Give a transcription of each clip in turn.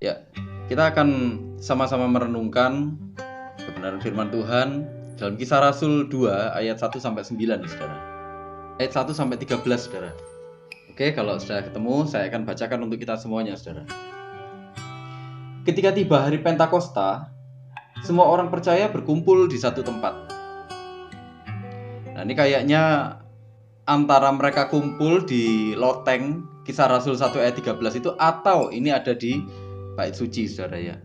Ya, kita akan sama-sama merenungkan kebenaran firman Tuhan dalam Kisah Rasul 2 ayat 1 sampai 9, Saudara. Ayat 1 sampai 13, Saudara. Oke, kalau sudah ketemu, saya akan bacakan untuk kita semuanya, Saudara. Ketika tiba hari Pentakosta, semua orang percaya berkumpul di satu tempat. Nah, ini kayaknya antara mereka kumpul di loteng Kisah Rasul 1 ayat 13 itu, atau ini ada di bait suci, Saudara ya.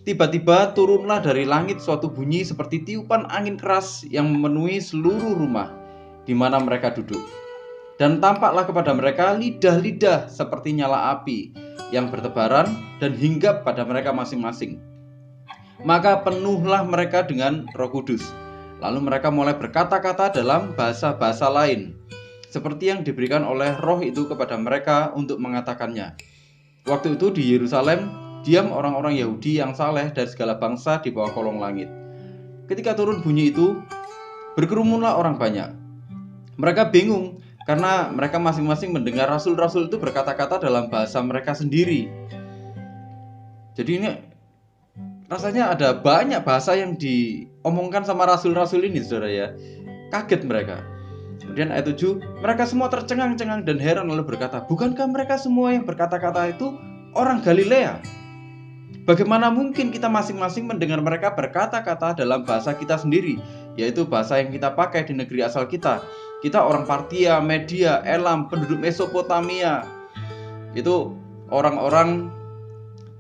Tiba-tiba turunlah dari langit suatu bunyi seperti tiupan angin keras yang memenuhi seluruh rumah di mana mereka duduk. Dan tampaklah kepada mereka lidah-lidah seperti nyala api yang bertebaran dan hinggap pada mereka masing-masing. Maka penuhlah mereka dengan Roh Kudus. Lalu mereka mulai berkata-kata dalam bahasa-bahasa lain, seperti yang diberikan oleh Roh itu kepada mereka untuk mengatakannya. Waktu itu di Yerusalem diam orang-orang Yahudi yang saleh dari segala bangsa di bawah kolong langit. Ketika turun bunyi itu, berkerumunlah orang banyak. Mereka bingung karena mereka masing-masing mendengar rasul-rasul itu berkata-kata dalam bahasa mereka sendiri. Jadi ini rasanya ada banyak bahasa yang diomongkan sama rasul-rasul ini, Saudara ya. Kaget mereka. Kemudian ayat 7, mereka semua tercengang-cengang dan heran lalu berkata, bukankah mereka semua yang berkata-kata itu orang Galilea? Bagaimana mungkin kita masing-masing mendengar mereka berkata-kata dalam bahasa kita sendiri, yaitu bahasa yang kita pakai di negeri asal kita. Kita orang Partia, Media, Elam, penduduk Mesopotamia. Itu orang-orang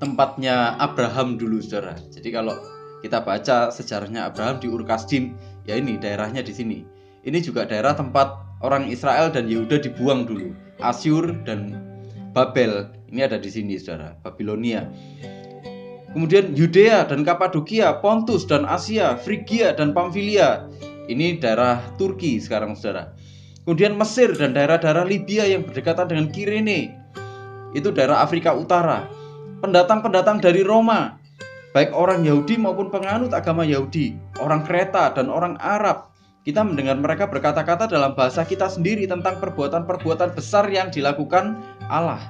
tempatnya Abraham dulu, Saudara. Jadi kalau kita baca sejarahnya Abraham di Ur-Kasdim, ya ini daerahnya di sini. Ini juga daerah tempat orang Israel dan Yehuda dibuang dulu. Asyur dan Babel ini ada di sini, Saudara. Babilonia. Kemudian Yudea dan Kapadokia, Pontus dan Asia, Frigia dan Pamfilia. Ini daerah Turki sekarang, Saudara. Kemudian Mesir dan daerah-daerah Libya yang berdekatan dengan Kirene. Itu daerah Afrika Utara. Pendatang-pendatang dari Roma, baik orang Yahudi maupun penganut agama Yahudi, orang Kreta dan orang Arab. Kita mendengar mereka berkata-kata dalam bahasa kita sendiri tentang perbuatan-perbuatan besar yang dilakukan Allah.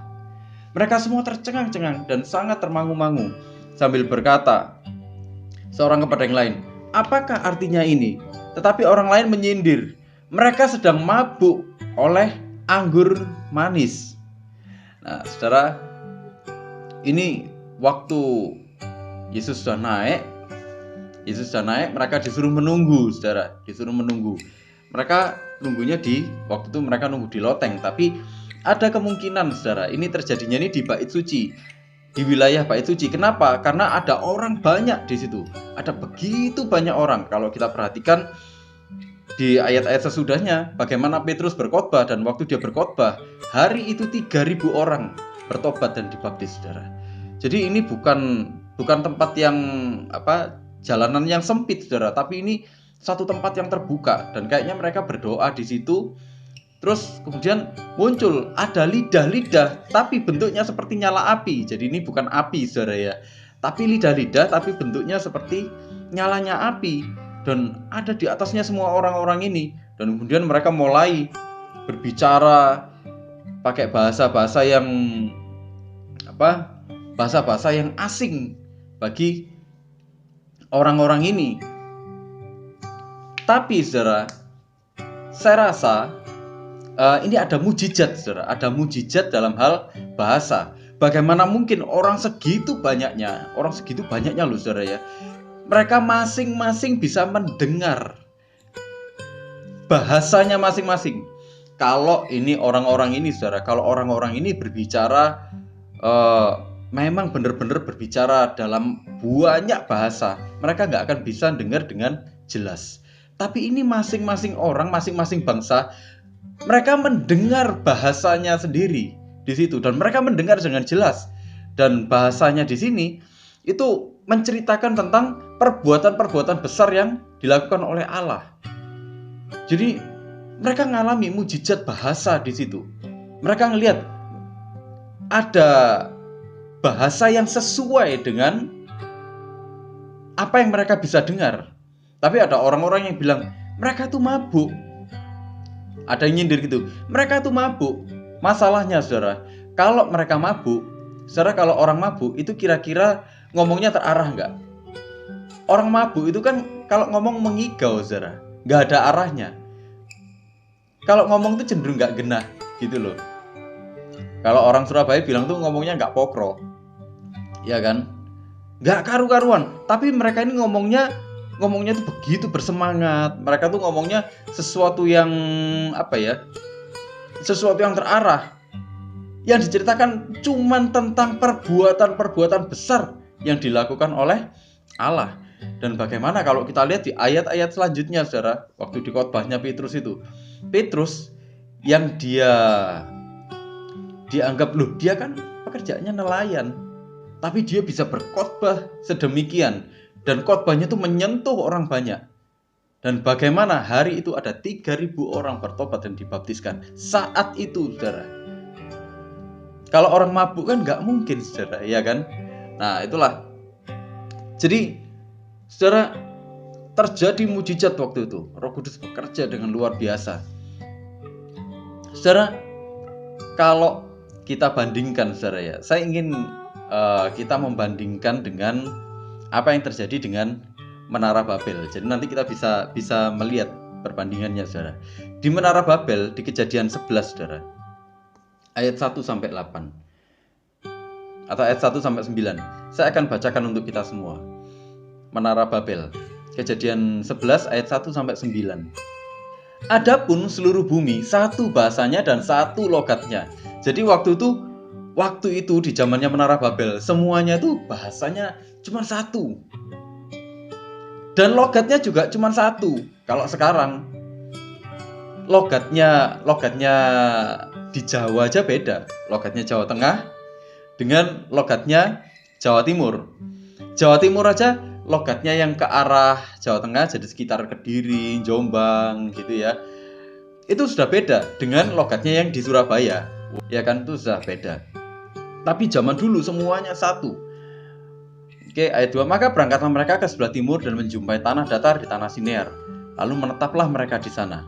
Mereka semua tercengang-cengang dan sangat termangu-mangu sambil berkata seorang kepada yang lain, apakah artinya ini? Tetapi orang lain menyindir, mereka sedang mabuk oleh anggur manis. Nah, Saudara, ini waktu Yesus sudah naik, mereka disuruh menunggu, Saudara, disuruh menunggu. Mereka nunggunya waktu itu mereka nunggu di loteng, tapi ada kemungkinan, Saudara, ini terjadinya ini di bait suci, di wilayah bait suci. Kenapa? Karena ada orang banyak di situ. Ada begitu banyak orang. Kalau kita perhatikan di ayat-ayat sesudahnya, bagaimana Petrus berkhotbah, dan waktu dia berkhotbah, hari itu 3.000 orang bertobat dan dibaptis, Saudara. Jadi ini bukan tempat yang jalanan yang sempit, Saudara, tapi ini satu tempat yang terbuka, dan kayaknya mereka berdoa di situ. Terus kemudian muncul ada lidah-lidah, tapi bentuknya seperti nyala api. Jadi ini bukan api, Saudara ya, tapi lidah-lidah, tapi bentuknya seperti nyalanya api, dan ada di atasnya semua orang-orang ini. Dan kemudian mereka mulai berbicara pakai bahasa-bahasa yang bahasa-bahasa yang asing bagi orang-orang ini. Tapi, Saudara, saya rasa ini ada mujizat, Saudara. Ada mujizat dalam hal bahasa. Bagaimana mungkin orang segitu banyaknya loh, Saudara ya. Mereka masing-masing bisa mendengar bahasanya masing-masing. Kalau ini orang-orang ini, Saudara, kalau orang-orang ini berbicara memang benar-benar berbicara dalam banyak bahasa, mereka nggak akan bisa dengar dengan jelas. Tapi ini masing-masing orang, masing-masing bangsa, mereka mendengar bahasanya sendiri di situ, dan mereka mendengar dengan jelas. Dan bahasanya di sini itu menceritakan tentang perbuatan-perbuatan besar yang dilakukan oleh Allah. Jadi mereka mengalami mujizat bahasa di situ. Mereka ngelihat ada bahasa yang sesuai dengan apa yang mereka bisa dengar. Tapi ada orang-orang yang bilang mereka tuh mabuk. Ada yang nyindir gitu, mereka tuh mabuk. Masalahnya, Saudara, kalau mereka mabuk, Saudara, kalau orang mabuk itu kira-kira ngomongnya terarah nggak? Orang mabuk itu kan kalau ngomong mengigau, saudara, nggak ada arahnya. Kalau ngomong tuh cenderung nggak genah gitu loh. Kalau orang Surabaya bilang tuh ngomongnya nggak pokro, ya kan? Nggak karu-karuan. Tapi mereka ini ngomongnya tuh begitu bersemangat. Mereka tuh ngomongnya sesuatu yang apa ya? Sesuatu yang terarah. Yang diceritakan cuman tentang perbuatan-perbuatan besar yang dilakukan oleh Allah. Dan bagaimana kalau kita lihat di ayat-ayat selanjutnya, saudara, waktu di khotbahnya Petrus itu, Petrus yang dia dianggap, loh, dia kan pekerjaannya nelayan, tapi dia bisa berkhotbah sedemikian, dan khotbahnya itu menyentuh orang banyak. Dan bagaimana hari itu ada 3.000 orang bertobat dan dibaptiskan saat itu, saudara. Kalau orang mabuk kan nggak mungkin, saudara, ya kan? Nah, itulah. Jadi, saudara, terjadi mujizat waktu itu. Roh Kudus bekerja dengan luar biasa. Saudara, kalau kita bandingkan, saudara, ya, saya ingin kita membandingkan dengan apa yang terjadi dengan Menara Babel. Jadi nanti kita bisa melihat perbandingannya, saudara. Di Menara Babel, di Kejadian 11, saudara, ayat 1 sampai 8 atau ayat 1 sampai 9. Saya akan bacakan untuk kita semua. Menara Babel, Kejadian 11 ayat 1 sampai 9. Adapun seluruh bumi satu bahasanya dan satu logatnya. Jadi waktu itu di zamannya Menara Babel, semuanya itu bahasanya cuma satu. Dan logatnya juga cuma satu. Kalau sekarang logatnya di Jawa aja beda. Logatnya Jawa Tengah dengan logatnya Jawa Timur. Jawa Timur aja logatnya yang ke arah Jawa Tengah, jadi sekitar Kediri, Jombang gitu ya. Itu sudah beda dengan logatnya yang di Surabaya. Ya kan, itu sudah beda. Tapi zaman dulu semuanya satu. Oke, ayat 2. Maka berangkatlah mereka ke sebelah timur dan menjumpai tanah datar di tanah Sinear. Lalu menetaplah mereka di sana.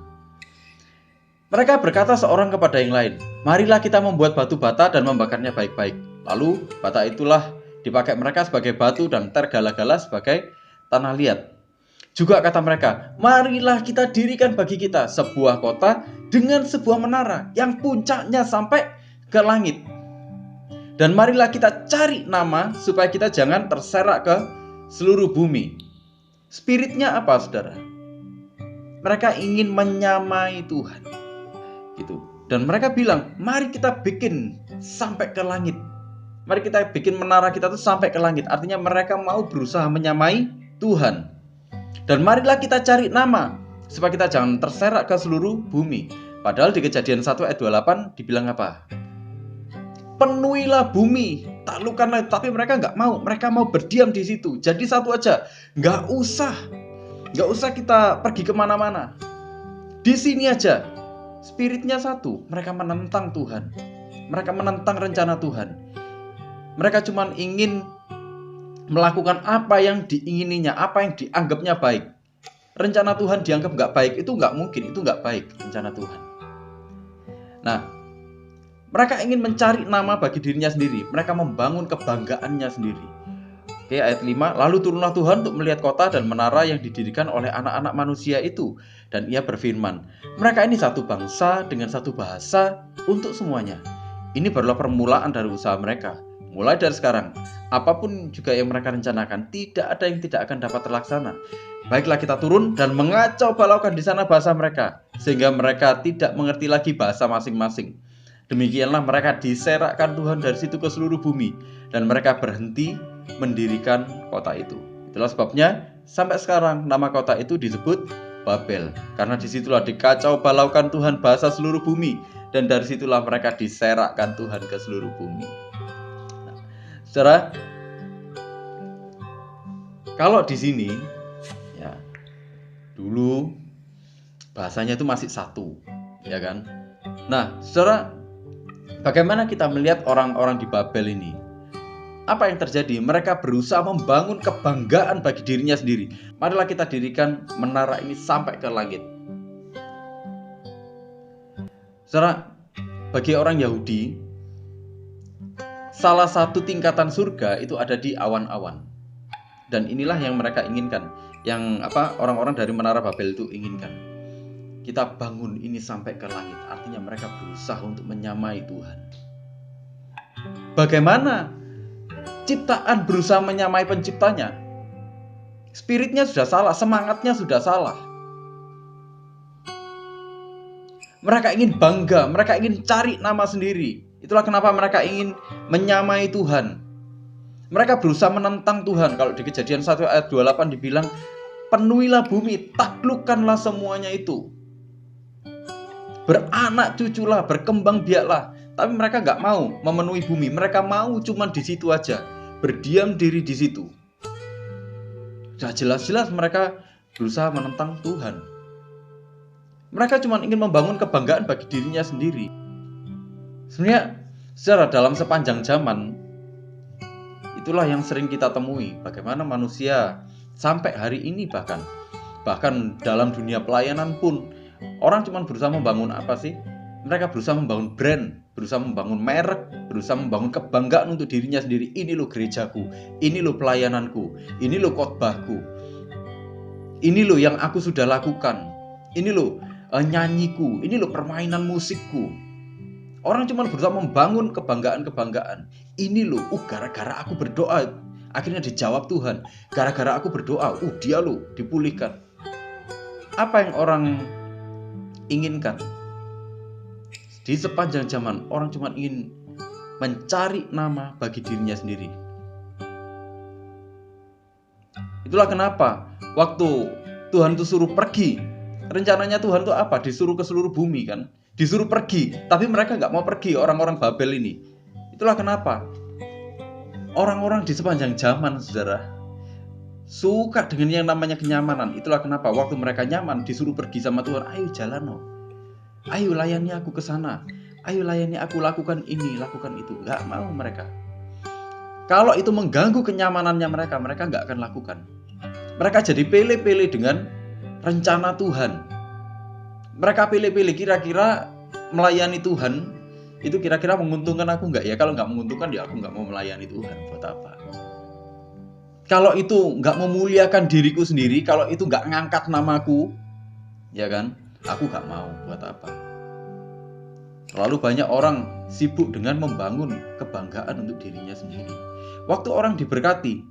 Mereka berkata seorang kepada yang lain, marilah kita membuat batu bata dan membakarnya baik-baik. Lalu bata itulah dipakai mereka sebagai batu dan tergala-gala sebagai tanah liat. Juga kata mereka, marilah kita dirikan bagi kita sebuah kota dengan sebuah menara yang puncaknya sampai ke langit. Dan marilah kita cari nama supaya kita jangan terserak ke seluruh bumi. Spiritnya apa, saudara? Mereka ingin menyamai Tuhan. Gitu. Dan mereka bilang, mari kita bikin sampai ke langit. Mari kita bikin menara kita tuh sampai ke langit. Artinya mereka mau berusaha menyamai Tuhan. Dan marilah kita cari nama supaya kita jangan terserak ke seluruh bumi. Padahal di Kejadian 1 ayat 28 dibilang apa? Penuhilah bumi, taklukkanlah. Tapi mereka nggak mau. Mereka mau berdiam di situ. Jadi satu aja, nggak usah kita pergi kemana-mana. Di sini aja. Spiritnya satu. Mereka menentang Tuhan. Mereka menentang rencana Tuhan. Mereka cuma ingin melakukan apa yang diingininya, apa yang dianggapnya baik. Rencana Tuhan dianggap nggak baik, itu nggak mungkin, itu nggak baik rencana Tuhan. Nah, mereka ingin mencari nama bagi dirinya sendiri. Mereka membangun kebanggaannya sendiri. Oke, ayat 5. Lalu turunlah Tuhan untuk melihat kota dan menara yang didirikan oleh anak-anak manusia itu. Dan ia berfirman, mereka ini satu bangsa dengan satu bahasa untuk semuanya. Ini barulah permulaan dari usaha mereka. Mulai dari sekarang, apapun juga yang mereka rencanakan, tidak ada yang tidak akan dapat terlaksana. Baiklah kita turun dan mengacau balaukan di sana bahasa mereka, sehingga mereka tidak mengerti lagi bahasa masing-masing. Demikianlah mereka diserakkan Tuhan dari situ ke seluruh bumi, dan mereka berhenti mendirikan kota itu. Itulah sebabnya sampai sekarang nama kota itu disebut Babel, karena disitulah dikacau balaukan Tuhan bahasa seluruh bumi, dan dari situlah mereka diserakkan Tuhan ke seluruh bumi. Nah, saudara, kalau di sini ya dulu bahasanya itu masih satu, ya kan? Nah, saudara, bagaimana kita melihat orang-orang di Babel ini? Apa yang terjadi? Mereka berusaha membangun kebanggaan bagi dirinya sendiri. Marilah kita dirikan menara ini sampai ke langit. Saudara, bagi orang Yahudi, salah satu tingkatan surga itu ada di awan-awan. Dan inilah yang mereka inginkan, yang orang-orang dari Menara Babel itu inginkan. Kita bangun ini sampai ke langit. Artinya mereka berusaha untuk menyamai Tuhan. Bagaimana ciptaan berusaha menyamai penciptanya? Spiritnya sudah salah, semangatnya sudah salah. Mereka ingin bangga, mereka ingin cari nama sendiri. Itulah kenapa mereka ingin menyamai Tuhan. Mereka berusaha menentang Tuhan. Kalau di Kejadian 1 ayat 28 dibilang, penuhilah bumi, taklukkanlah semuanya itu. Beranak cuculah, berkembang biaklah. Tapi mereka nggak mau memenuhi bumi. Mereka mau cuma di situ aja, berdiam diri di situ. Sudah jelas-jelas mereka berusaha menentang Tuhan. Mereka cuma ingin membangun kebanggaan bagi dirinya sendiri. Sebenarnya secara dalam sepanjang zaman, itulah yang sering kita temui. Bagaimana manusia sampai hari ini bahkan dalam dunia pelayanan pun, orang cuma berusaha membangun apa sih? Mereka berusaha membangun brand, berusaha membangun merek, berusaha membangun kebanggaan untuk dirinya sendiri. Ini loh gerejaku, ini loh pelayananku, ini loh khotbahku, ini loh yang aku sudah lakukan, ini loh nyanyiku, ini loh permainan musikku. Orang cuma berusaha membangun kebanggaan-kebanggaan. Ini loh, gara-gara aku berdoa akhirnya dijawab Tuhan. Gara-gara aku berdoa, dia loh dipulihkan. Apa yang orang inginkan? Di sepanjang zaman, orang cuma ingin mencari nama bagi dirinya sendiri. Itulah kenapa waktu Tuhan itu suruh pergi, rencananya Tuhan itu apa? Disuruh ke seluruh bumi kan? Disuruh pergi, tapi mereka nggak mau pergi, orang-orang Babel ini. Itulah kenapa orang-orang di sepanjang zaman, saudara, suka dengan yang namanya kenyamanan. Itulah kenapa waktu mereka nyaman disuruh pergi sama Tuhan, ayo jalan no. Ayo layani aku ke sana. Ayo layani aku, lakukan ini, lakukan itu. Gak mau mereka. Kalau itu mengganggu kenyamanannya mereka nggak akan lakukan. Mereka jadi pilih-pilih dengan rencana Tuhan. Mereka pilih-pilih kira-kira melayani Tuhan itu kira-kira menguntungkan aku nggak ya? Kalau nggak menguntungkan ya aku nggak mau melayani Tuhan. Buat apa? Kalau itu nggak memuliakan diriku sendiri, kalau itu nggak ngangkat namaku, ya kan? Aku gak mau, buat apa? Terlalu banyak orang sibuk dengan membangun kebanggaan untuk dirinya sendiri. Waktu orang diberkati,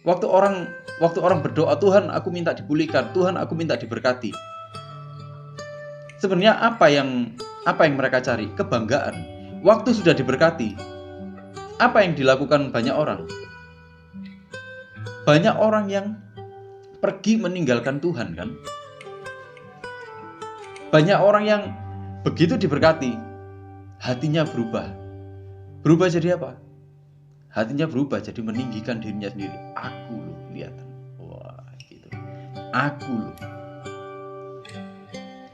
waktu orang berdoa, Tuhan aku minta dipulihkan, Tuhan aku minta diberkati. Sebenarnya apa yang mereka cari? Kebanggaan. Waktu sudah diberkati, apa yang dilakukan banyak orang? Banyak orang yang pergi meninggalkan Tuhan kan? Banyak orang yang begitu diberkati, hatinya berubah. Berubah jadi apa? Hatinya berubah jadi meninggikan dirinya sendiri. Aku loh, kelihatan. Wah, gitu. Aku loh.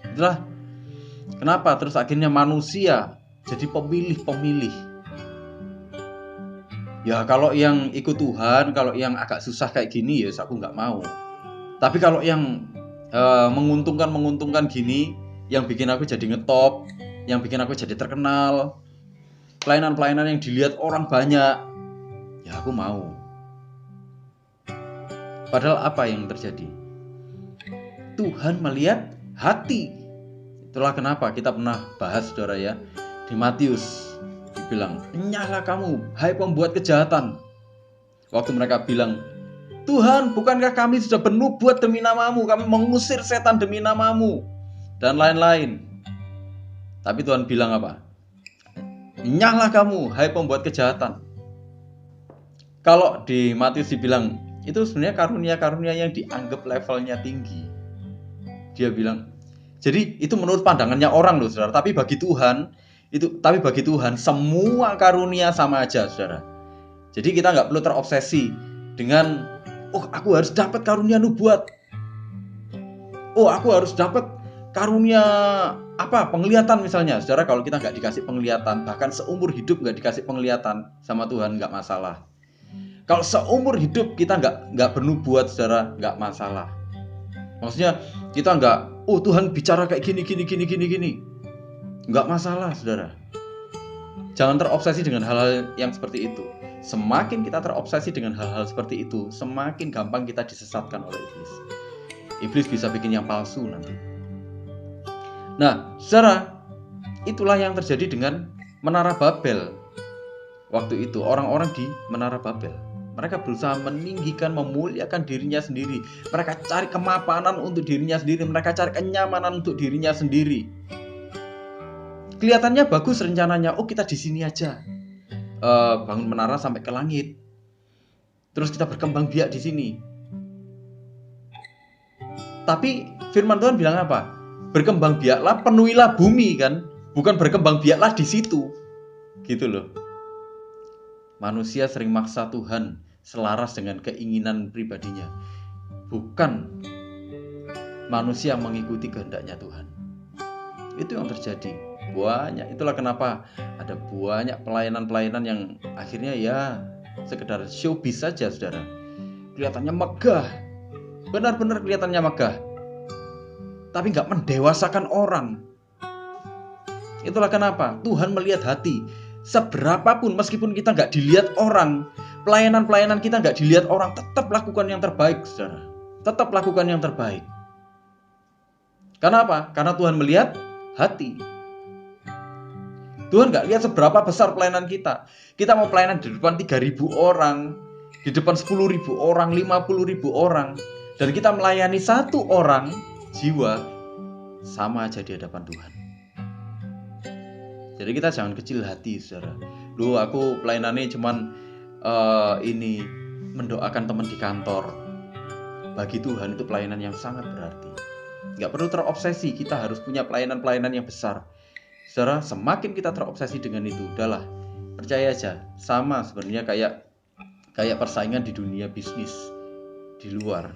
Itulah kenapa terus akhirnya manusia jadi pemilih-pemilih. Ya kalau yang ikut Tuhan, kalau yang agak susah kayak gini ya aku nggak mau. Tapi kalau yang menguntungkan gini, yang bikin aku jadi ngetop, yang bikin aku jadi terkenal, pelayanan-pelayanan yang dilihat orang banyak, ya aku mau. Padahal apa yang terjadi? Tuhan melihat hati. Itulah kenapa kita pernah bahas, saudara ya, di Matius dibilang, "Enyahlah kamu, hai pembuat kejahatan." Waktu mereka bilang, "Tuhan, bukankah kami sudah bernubuat demi namamu, kami mengusir setan demi namamu, dan lain-lain." Tapi Tuhan bilang apa? "Enyahlah kamu, hai pembuat kejahatan." Kalau di Matius dibilang, itu sebenarnya karunia-karunia yang dianggap levelnya tinggi. Dia bilang, jadi itu menurut pandangannya orang loh, saudara. Tapi bagi Tuhan, semua karunia sama aja, saudara. Jadi kita nggak perlu terobsesi dengan, aku harus dapat karunia nubuat. Aku harus dapat karunia penglihatan misalnya. Saudara, kalau kita nggak dikasih penglihatan, bahkan seumur hidup nggak dikasih penglihatan sama Tuhan, nggak masalah. Kalau seumur hidup kita nggak bernubuat, saudara, nggak masalah. Maksudnya kita nggak, Tuhan bicara kayak gini, nggak masalah, saudara. Jangan terobsesi dengan hal-hal yang seperti itu. Semakin kita terobsesi dengan hal-hal seperti itu, semakin gampang kita disesatkan oleh iblis. Iblis bisa bikin yang palsu nanti. Nah, saudara, itulah yang terjadi dengan Menara Babel. Waktu itu orang-orang di Menara Babel, mereka berusaha meninggikan, memuliakan dirinya sendiri. Mereka cari kemapanan untuk dirinya sendiri. Mereka cari kenyamanan untuk dirinya sendiri. Kelihatannya bagus rencananya. Oh, kita di sini aja, bangun menara sampai ke langit. Terus kita berkembang biak di sini. Tapi firman Tuhan bilang apa? Berkembang biaklah, penuhilah bumi kan. Bukan berkembang biaklah di situ. Gitu loh. Manusia sering maksa Tuhan selaras dengan keinginan pribadinya. Bukan manusia mengikuti kehendaknya Tuhan. Itu yang terjadi. Banyak. Itulah kenapa ada banyak pelayanan-pelayanan yang akhirnya ya sekedar showbiz saja, saudara. Kelihatannya megah. Benar-benar kelihatannya megah. Tapi nggak mendewasakan orang. Itulah kenapa Tuhan melihat hati. Seberapapun, meskipun kita nggak dilihat orang, pelayanan-pelayanan kita nggak dilihat orang, tetap lakukan yang terbaik, saudara. Tetap lakukan yang terbaik. Karena apa? Karena Tuhan melihat hati. Tuhan nggak lihat seberapa besar pelayanan kita. Kita mau pelayanan di depan 3.000 orang, di depan 10.000 orang, 50.000 orang, dan kita melayani satu orang jiwa, sama aja di hadapan Tuhan. Jadi kita jangan kecil hati, saudara. Loh, aku pelayanannya cuman ini mendoakan teman di kantor. Bagi Tuhan itu pelayanan yang sangat berarti. Nggak perlu terobsesi, kita harus punya pelayanan-pelayanan yang besar. Saudara, semakin kita terobsesi dengan itu, udahlah, percaya aja. Sama sebenarnya kayak persaingan di dunia bisnis di luar.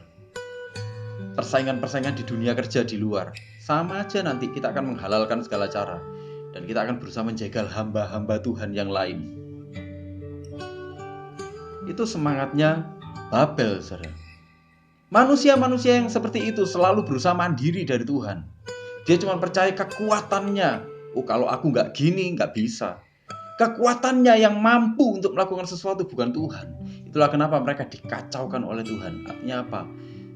Persaingan-persaingan di dunia kerja di luar. Sama aja nanti kita akan menghalalkan segala cara. Dan kita akan berusaha menjegal hamba-hamba Tuhan yang lain. Itu semangatnya Babel, saudara. Manusia-manusia yang seperti itu selalu berusaha mandiri dari Tuhan. Dia cuma percaya kekuatannya. Oh, kalau aku nggak gini, nggak bisa. Kekuatannya yang mampu untuk melakukan sesuatu, bukan Tuhan. Itulah kenapa mereka dikacaukan oleh Tuhan. Artinya apa?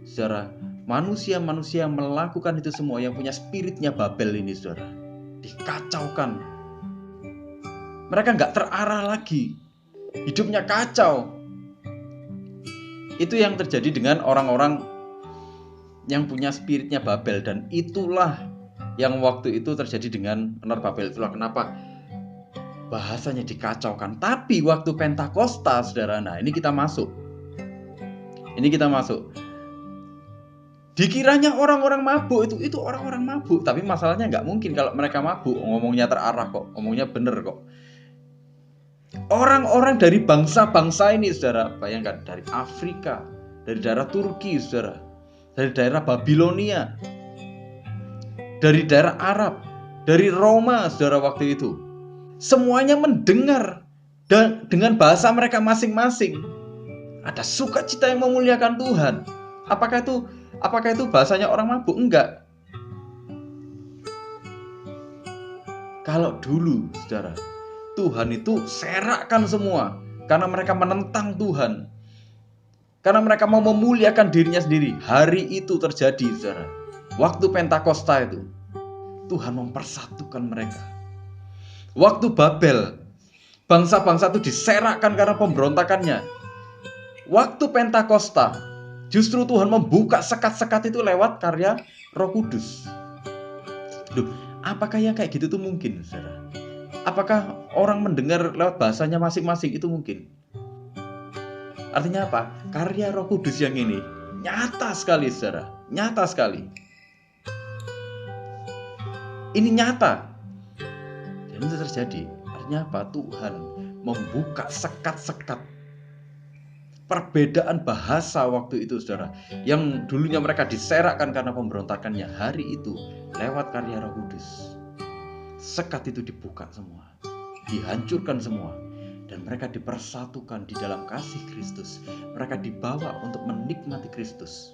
Saudara, manusia-manusia yang melakukan itu semua, yang punya spiritnya Babel ini, saudara, dikacaukan. Mereka nggak terarah lagi. Hidupnya kacau. Itu yang terjadi dengan orang-orang yang punya spiritnya Babel. Dan itulah yang waktu itu terjadi dengan Menara Babel. Itulah kenapa bahasanya dikacaukan. Tapi waktu Pentakosta, saudara, nah ini kita masuk. Dikiranya orang-orang mabuk, itu orang-orang mabuk. Tapi masalahnya nggak mungkin kalau mereka mabuk. Ngomongnya terarah kok, ngomongnya bener kok. Orang-orang dari bangsa-bangsa ini, saudara, bayangkan, dari Afrika, dari daerah Turki, saudara, dari daerah Babilonia, dari daerah Arab, dari Roma, saudara, waktu itu. Semuanya mendengar dan dengan bahasa mereka masing-masing. Ada sukacita yang memuliakan Tuhan. Apakah itu bahasanya orang mabuk? Enggak. Kalau dulu, saudara, Tuhan itu serakkan semua karena mereka menentang Tuhan. Karena mereka mau memuliakan dirinya sendiri. Hari itu terjadi, saudara. Waktu Pentakosta itu, Tuhan mempersatukan mereka. Waktu Babel, bangsa-bangsa itu diserakkan karena pemberontakannya. Waktu Pentakosta, justru Tuhan membuka sekat-sekat itu lewat karya Roh Kudus. Loh, apakah yang kayak gitu tuh mungkin, saudara? Apakah orang mendengar lewat bahasanya masing-masing itu mungkin? Artinya apa? Karya Roh Kudus yang ini nyata sekali, saudara. Nyata sekali. Ini nyata. Dan itu terjadi. Artinya apa? Tuhan membuka sekat-sekat. Perbedaan bahasa waktu itu, saudara, yang dulunya mereka diserakkan karena pemberontakannya, hari itu lewat karya Roh Kudus, sekat itu dibuka semua, dihancurkan semua, dan mereka dipersatukan di dalam kasih Kristus. Mereka dibawa untuk menikmati Kristus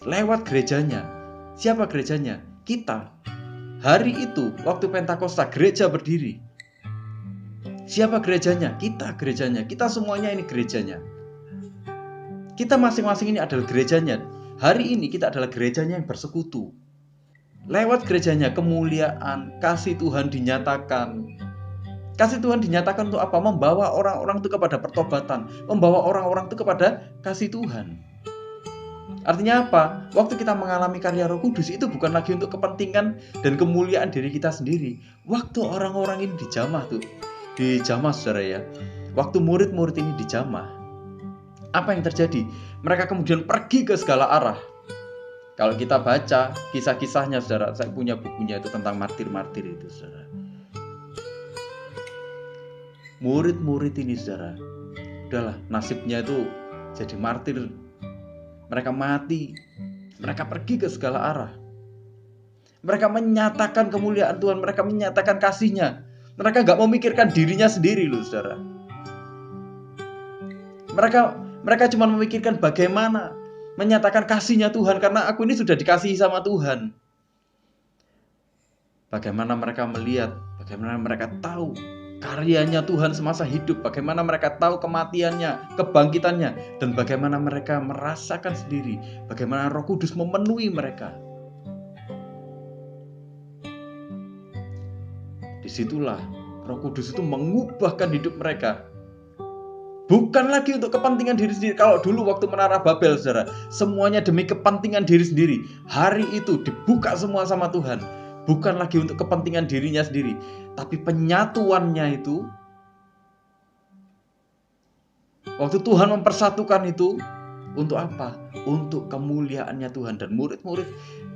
lewat gerejanya. Siapa gerejanya? Kita. Hari itu, waktu Pentakosta, gereja berdiri. Siapa gerejanya? Kita gerejanya. Kita semuanya ini gerejanya. Kita masing-masing ini adalah gerejanya. Hari ini kita adalah gerejanya yang bersekutu. Lewat gerejanya kemuliaan, kasih Tuhan dinyatakan. Kasih Tuhan dinyatakan untuk apa? Membawa orang-orang itu kepada pertobatan, membawa orang-orang itu kepada kasih Tuhan. Artinya apa? Waktu kita mengalami karya Roh Kudus itu bukan lagi untuk kepentingan dan kemuliaan diri kita sendiri. Waktu orang-orang ini dijamah saudara ya. Waktu murid-murid ini dijamah, apa yang terjadi? Mereka kemudian pergi ke segala arah. Kalau kita baca kisah-kisahnya saudara, saya punya bukunya itu tentang martir-martir itu saudara. Murid-murid ini saudara, udahlah nasibnya itu jadi martir. Mereka mati, mereka pergi ke segala arah. Mereka menyatakan kemuliaan Tuhan, mereka menyatakan kasih-Nya. Mereka gak memikirkan dirinya sendiri loh saudara. Mereka cuma memikirkan bagaimana menyatakan kasih-Nya Tuhan, karena aku ini sudah dikasihi sama Tuhan. Bagaimana mereka melihat, bagaimana mereka tahu karyanya Tuhan semasa hidup, bagaimana mereka tahu kematiannya, kebangkitannya, dan bagaimana mereka merasakan sendiri bagaimana Roh Kudus memenuhi mereka. Disitulah Roh Kudus itu mengubahkan hidup mereka. Bukan lagi untuk kepentingan diri sendiri. Kalau dulu waktu Menara Babel saudara, semuanya demi kepentingan diri sendiri. Hari itu dibuka semua sama Tuhan. Bukan lagi untuk kepentingan dirinya sendiri, tapi penyatuannya itu, waktu Tuhan mempersatukan itu, untuk apa? Untuk kemuliaannya Tuhan. Dan murid-murid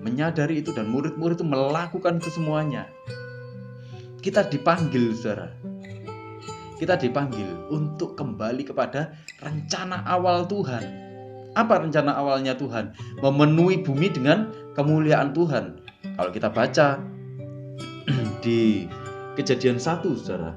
menyadari itu, dan murid-murid itu melakukan itu semuanya. Kita dipanggil saudara, kita dipanggil untuk kembali kepada rencana awal Tuhan. Apa rencana awalnya Tuhan? Memenuhi bumi dengan kemuliaan Tuhan. Kalau kita baca di Kejadian 1 saudara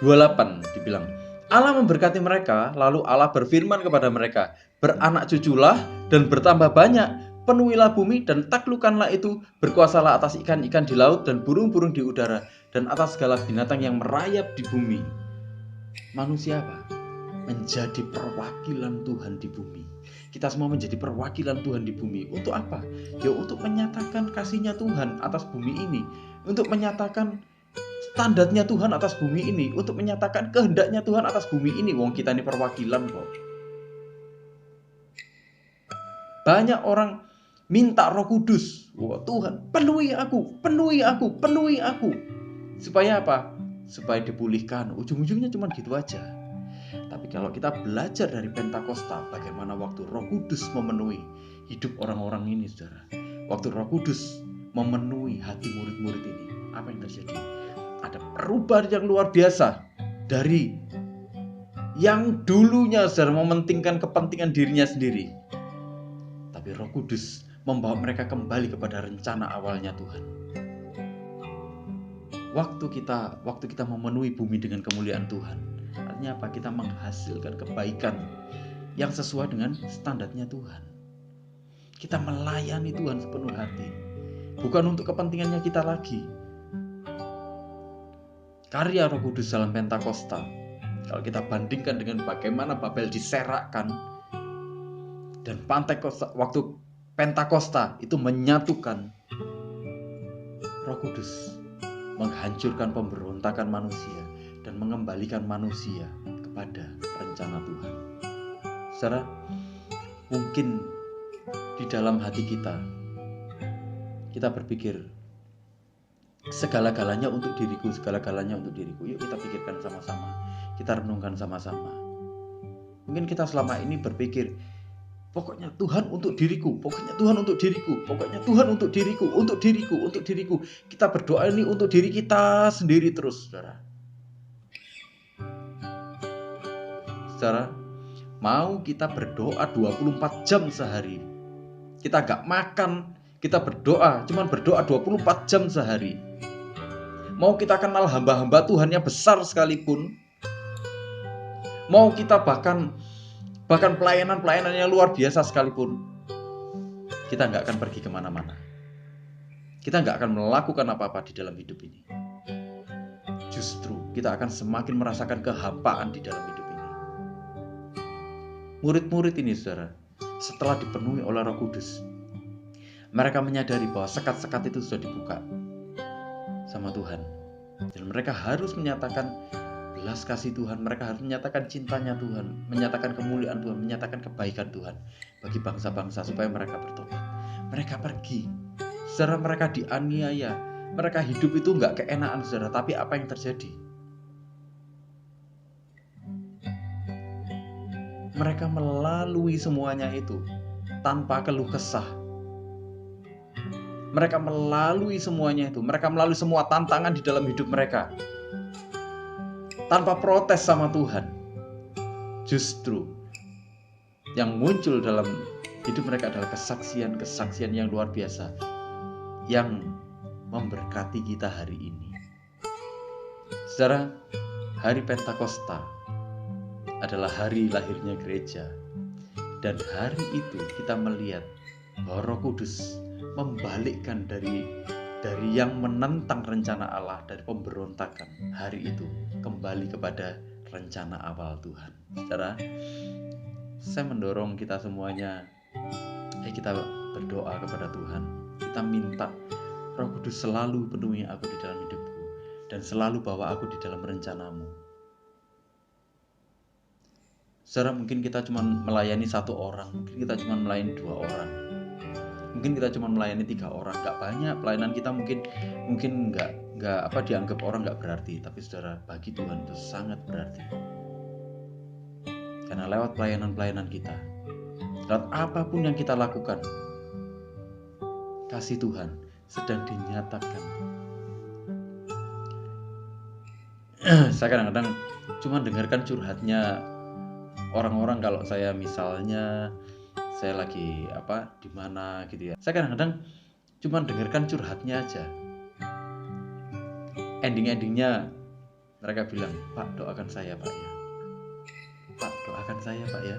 28 dibilang, Allah memberkati mereka, lalu Allah berfirman kepada mereka, beranak cuculah dan bertambah banyak, penuhilah bumi dan taklukkanlah itu, berkuasalah atas ikan-ikan di laut dan burung-burung di udara, dan atas segala binatang yang merayap di bumi. Manusia apa? Menjadi perwakilan Tuhan di bumi. Kita semua menjadi perwakilan Tuhan di bumi. Untuk apa? Ya untuk menyatakan kasih-Nya Tuhan atas bumi ini, untuk menyatakan standarnya Tuhan atas bumi ini, untuk menyatakan kehendaknya Tuhan atas bumi ini. Wong kita ini perwakilan kok. Banyak orang minta Roh Kudus. Wah, Tuhan, penuhi aku, penuhi aku, penuhi aku. Supaya apa? Supaya dipulihkan. Ujung-ujungnya cuma gitu aja. Tapi kalau kita belajar dari Pentakosta, bagaimana waktu Roh Kudus memenuhi hidup orang-orang ini saudara. Waktu Roh Kudus memenuhi hati murid-murid ini, apa yang terjadi? Ada perubahan yang luar biasa. Dari yang dulunya saudara mementingkan kepentingan dirinya sendiri, tapi Roh Kudus membawa mereka kembali kepada rencana awalnya Tuhan. Waktu kita memenuhi bumi dengan kemuliaan Tuhan, artinya apa? Kita menghasilkan kebaikan yang sesuai dengan standarnya Tuhan. Kita melayani Tuhan sepenuh hati, bukan untuk kepentingannya kita lagi. Karya Roh Kudus dalam Pentakosta, kalau kita bandingkan dengan bagaimana Babel diserakkan, dan waktu Pentakosta itu menyatukan, Roh Kudus menghancurkan pemberontakan manusia dan mengembalikan manusia kepada rencana Tuhan. Saudara, mungkin di dalam hati kita berpikir segala-galanya untuk diriku, segala-galanya untuk diriku. Yuk kita pikirkan sama-sama, kita renungkan sama-sama. Mungkin kita selama ini berpikir, pokoknya Tuhan untuk diriku, pokoknya Tuhan untuk diriku, pokoknya Tuhan untuk diriku, untuk diriku, untuk diriku. Kita berdoa ini untuk diri kita sendiri terus, saudara. Saudara, mau kita berdoa 24 jam sehari, kita gak makan, kita berdoa, cuman berdoa 24 jam sehari. Mau kita kenal hamba-hamba Tuhan yang besar sekalipun, mau kita bahkan pelayanan-pelayanan yang luar biasa sekalipun, kita nggak akan pergi kemana-mana. Kita nggak akan melakukan apa-apa di dalam hidup ini. justru kita akan semakin merasakan kehampaan di dalam hidup ini. Murid-murid ini, saudara, setelah dipenuhi oleh Roh Kudus, mereka menyadari bahwa sekat-sekat itu sudah dibuka sama Tuhan. Dan mereka harus menyatakan belas kasih Tuhan, mereka harus menyatakan cintanya Tuhan, menyatakan kemuliaan Tuhan, menyatakan kebaikan Tuhan bagi bangsa-bangsa supaya mereka bertobat. Mereka pergi, saudara, mereka dianiaya, mereka hidup itu nggak keenaan, saudara. Tapi apa yang terjadi? Mereka melalui semuanya itu tanpa keluh kesah. Mereka melalui semuanya itu, mereka melalui semua tantangan di dalam hidup mereka tanpa protes sama Tuhan. Justru yang muncul dalam hidup mereka adalah kesaksian-kesaksian yang luar biasa yang memberkati kita hari ini. Saudara, hari Pentakosta adalah hari lahirnya gereja. Dan hari itu kita melihat bahwa Roh Kudus membalikkan dari yang menentang rencana Allah, dari pemberontakan, hari itu kembali kepada rencana awal Tuhan. Saudara, saya mendorong kita semuanya, kita berdoa kepada Tuhan. Kita minta Roh Kudus selalu penuhi aku di dalam hidupku dan selalu bawa aku di dalam rencanamu. Saudara, mungkin kita cuma melayani 1 orang, mungkin kita cuma melayani 2 orang, mungkin kita cuma melayani 3 orang, gak banyak. Pelayanan kita mungkin gak dianggap orang gak berarti, tapi saudara, bagi Tuhan itu sangat berarti. Karena lewat pelayanan kita, lewat apapun yang kita lakukan, kasih Tuhan sedang dinyatakan. Saya kadang-kadang cuma dengarkan curhatnya orang-orang kalau saya misalnya saya lagi di mana gitu ya. Saya kadang-kadang cuma dengarkan curhatnya aja. Ending-endingnya mereka bilang, "Pak, doakan saya, Pak ya. Pak, doakan saya, Pak ya.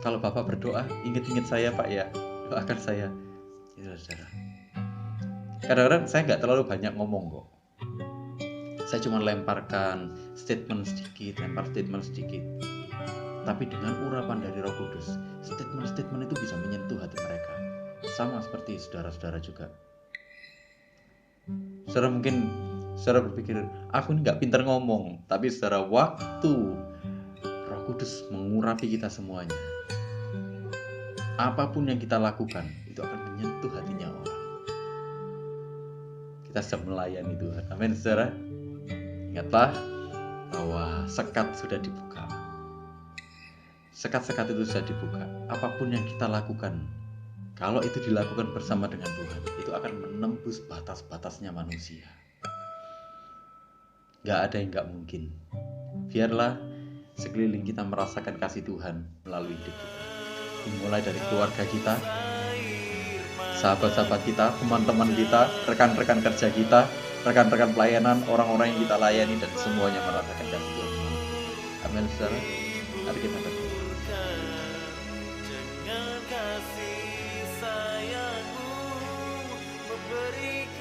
Kalau Bapak berdoa, ingat-ingat saya, Pak ya. Doakan saya." Itu, saudara. Kadang-kadang saya nggak terlalu banyak ngomong kok. Saya cuma lemparkan statement sedikit. Tapi dengan urapan dari Roh Kudus, statement-statement itu bisa menyentuh hati mereka. Sama seperti saudara-saudara juga. Saudara, mungkin saudara berpikir, aku ini gak pintar ngomong. Tapi saudara, waktu Roh Kudus mengurapi kita semuanya, apapun yang kita lakukan, itu akan menyentuh hatinya orang. Kita sedang melayani Tuhan. Amin, saudara. Ingatlah bahwa sekat sudah dibuka. Sekat-sekat itu sudah dibuka. Apapun yang kita lakukan, kalau itu dilakukan bersama dengan Tuhan, itu akan menembus batas-batasnya manusia. Gak ada yang gak mungkin. Biarlah sekeliling kita merasakan kasih Tuhan melalui hidup kita. Dimulai dari keluarga kita, sahabat-sahabat kita, teman-teman kita, rekan-rekan kerja kita, rekan-rekan pelayanan, orang-orang yang kita layani, dan semuanya merasakan kasih Tuhan. Amin, saudara. Mari kita berdoa. Dengan kasih sayangmu memberikan